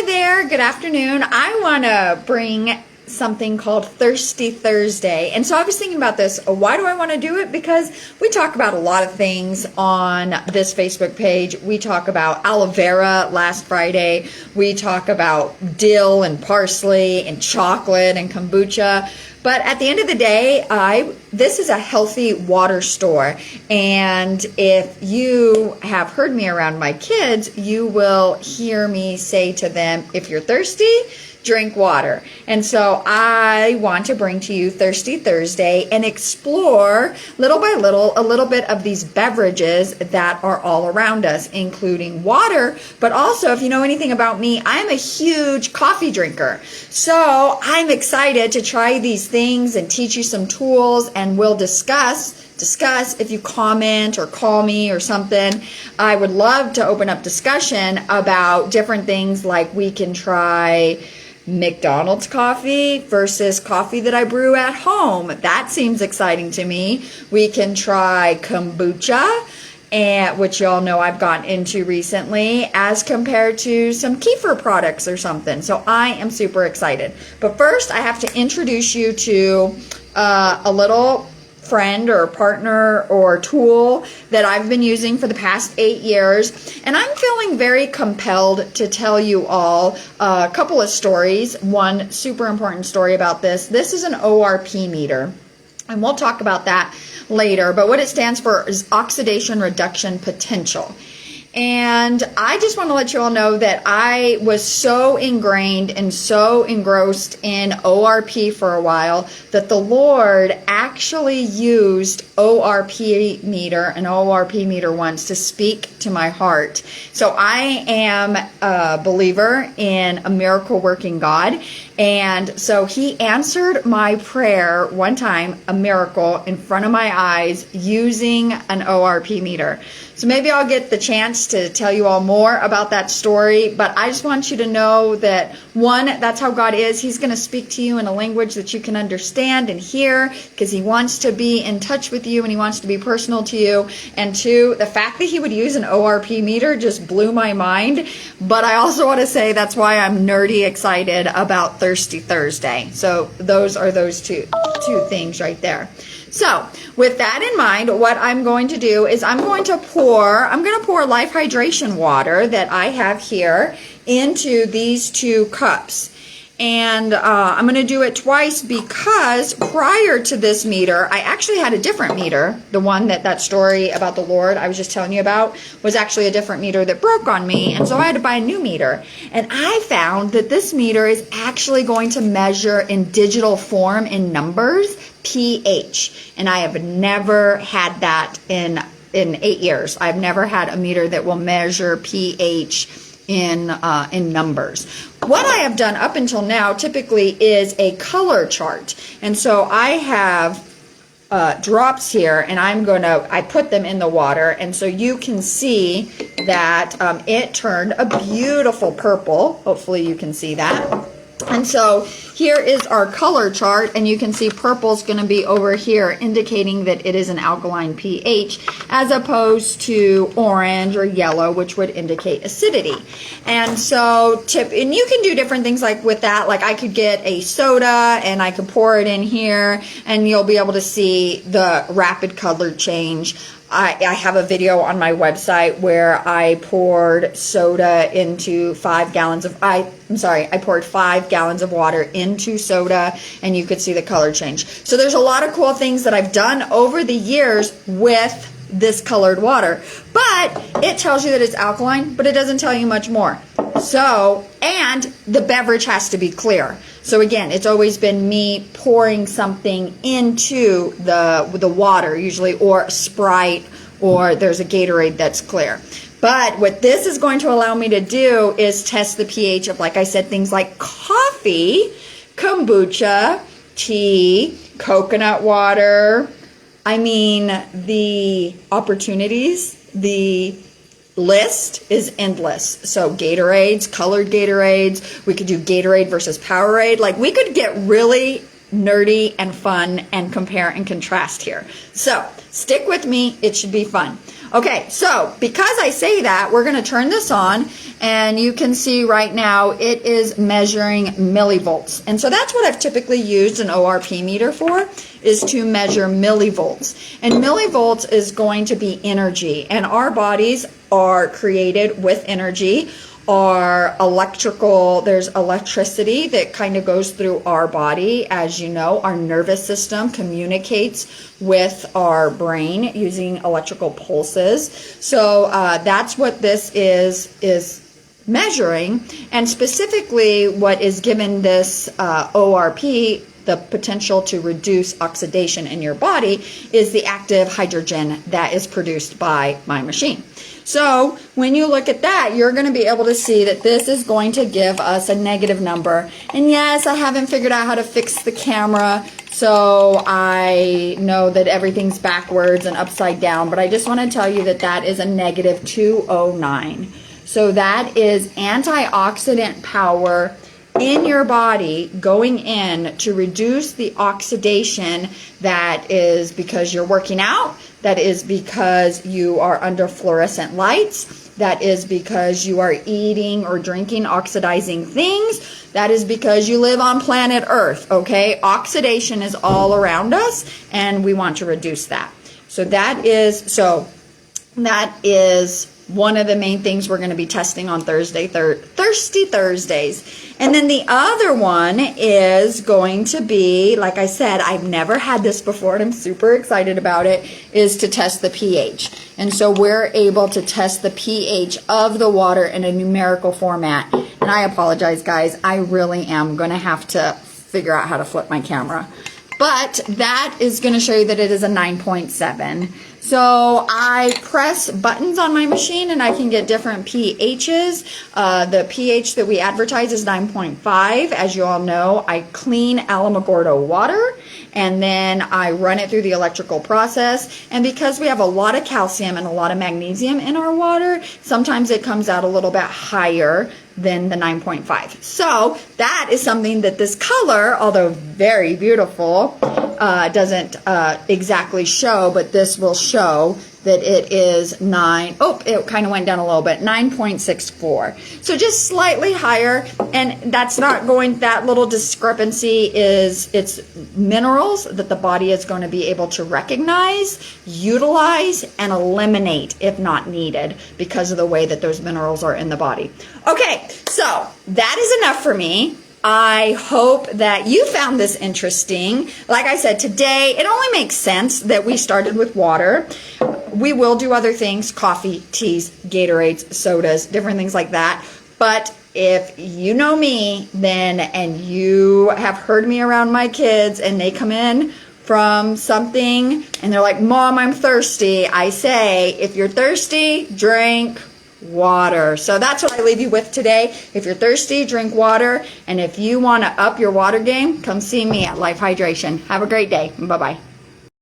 there, good afternoon. I want to bring something called Thirsty Thursday. And so I was thinking about this. Why do I want to do it? Because we talk about a lot of things on this Facebook page. We talk about aloe vera last Friday. We talk about dill and parsley and chocolate and kombucha. But at the end of the day, this is a healthy water store. And if you have heard me around my kids, you will hear me say to them, if you're thirsty, drink water. And so I want to bring to you Thirsty Thursday and explore little by little a little bit of these beverages that are all around us, including water. But also, if you know anything about me, I'm a huge coffee drinker. So I'm excited to try these things and teach you some tools, and we'll discuss if you comment or call me or something. I would love to open up discussion about different things, like we can try McDonald's coffee versus coffee that I brew at home. That seems exciting to me. We can try kombucha, which y'all know I've gotten into recently, as compared to some kefir products or something. So I am super excited. But first, I have to introduce you to a little friend or partner or tool that I've been using for the past 8 years. And I'm feeling very compelled to tell you all a couple of stories. One super important story about this. This is an ORP meter, and we'll talk about that later. But what it stands for is oxidation reduction potential. And I just want to let you all know that I was so ingrained and so engrossed in ORP for a while that the Lord actually used ORP meter, an ORP meter once, to speak to my heart. So I am a believer in a miracle working God. And so he answered my prayer one time, a miracle, in front of my eyes using an ORP meter. So maybe I'll get the chance to tell you all more about that story, but I just want you to know that, one, that's how God is. He's going to speak to you in a language that you can understand and hear, because he wants to be in touch with you and he wants to be personal to you. And two, the fact that he would use an ORP meter just blew my mind. But I also want to say that's why I'm nerdy excited about Thirsty Thursday. So those are those two things right there. So with that in mind, what I'm going to do is I'm going to pour Life Hydration water that I have here into these 2 cups. And I'm going to do it twice, because prior to this meter, I actually had a different meter. The one that story about the Lord I was just telling you about was actually a different meter that broke on me. And so I had to buy a new meter. And I found that this meter is actually going to measure in digital form, in numbers, pH. And I have never had that in 8 years. I've never had a meter that will measure pH in numbers. What I have done up until now typically is a color chart. And so I have drops here, and I put them in the water, and so you can see that it turned a beautiful purple. Hopefully you can see that. And so here is our color chart, and you can see purple is going to be over here, indicating that it is an alkaline pH, as opposed to orange or yellow, which would indicate acidity. And so and you can do different things like with that. Like I could get a soda and I could pour it in here, and you'll be able to see the rapid color change. I have a video on my website where I poured soda into 5 gallons of, I poured 5 gallons of water into soda, and you could see the color change. So there's a lot of cool things that I've done over the years with this colored water. But it tells you that it's alkaline, but it doesn't tell you much more. So, and the beverage has to be clear. So again, it's always been me pouring something into the water, usually, or a Sprite, or there's a Gatorade that's clear. But what this is going to allow me to do is test the pH of, like I said, things like coffee, kombucha, tea, coconut water. I mean, the opportunities, the list is endless. So Gatorades, colored Gatorades, we could do Gatorade versus Powerade. Like, we could get really nerdy and fun and compare and contrast here. So stick with me, it should be fun. Okay, so because I say that, we're going to turn this on, and you can see right now it is measuring millivolts. And so that's what I've typically used an ORP meter for, is to measure millivolts. And millivolts is going to be energy, and our bodies are created with energy. Our electrical, there's electricity that kind of goes through our body. As you know, our nervous system communicates with our brain using electrical pulses. So that's what this is measuring. And specifically what is given this ORP, the potential to reduce oxidation in your body, is the active hydrogen that is produced by my machine. So when you look at that, you're going to be able to see that this is going to give us a negative number. And yes, I haven't figured out how to fix the camera, so I know that everything's backwards and upside down, but I just want to tell you that that is a negative 209. So that is antioxidant power in your body going in to reduce the oxidation that is because you're working out, that is because you are under fluorescent lights, that is because you are eating or drinking oxidizing things, that is because you live on planet Earth, okay? Oxidation is all around us, and we want to reduce that. So that is one of the main things we're going to be testing on Thursday, Thirsty Thursdays. And then the other one is going to be, like I said, I've never had this before and I'm super excited about it, is to test the pH. And so we're able to test the pH of the water in a numerical format. And I apologize, guys, I really am going to have to figure out how to flip my camera. But that is going to show you that it is a 9.7. So I press buttons on my machine and I can get different pHs. The pH that we advertise is 9.5. As you all know, I clean Alamogordo water and then I run it through the electrical process. And because we have a lot of calcium and a lot of magnesium in our water, sometimes it comes out a little bit higher than the 9.5. So that is something that this color, although very beautiful, doesn't exactly show, but this will show that it is it kind of went down a little bit, 9.64. So just slightly higher, and that's not going, that little discrepancy is, it's minerals that the body is going to be able to recognize, utilize, and eliminate if not needed because of the way that those minerals are in the body. Okay, so that is enough for me. I hope that you found this interesting. Like I said, today, it only makes sense that we started with water. We will do other things, coffee, teas, Gatorades, sodas, different things like that. But if you know me, then, and you have heard me around my kids and they come in from something and they're like, Mom, I'm thirsty. I say, if you're thirsty, drink water. So that's what I leave you with today. If you're thirsty, drink water. And if you want to up your water game, come see me at Life Hydration. Have a great day. Bye-bye.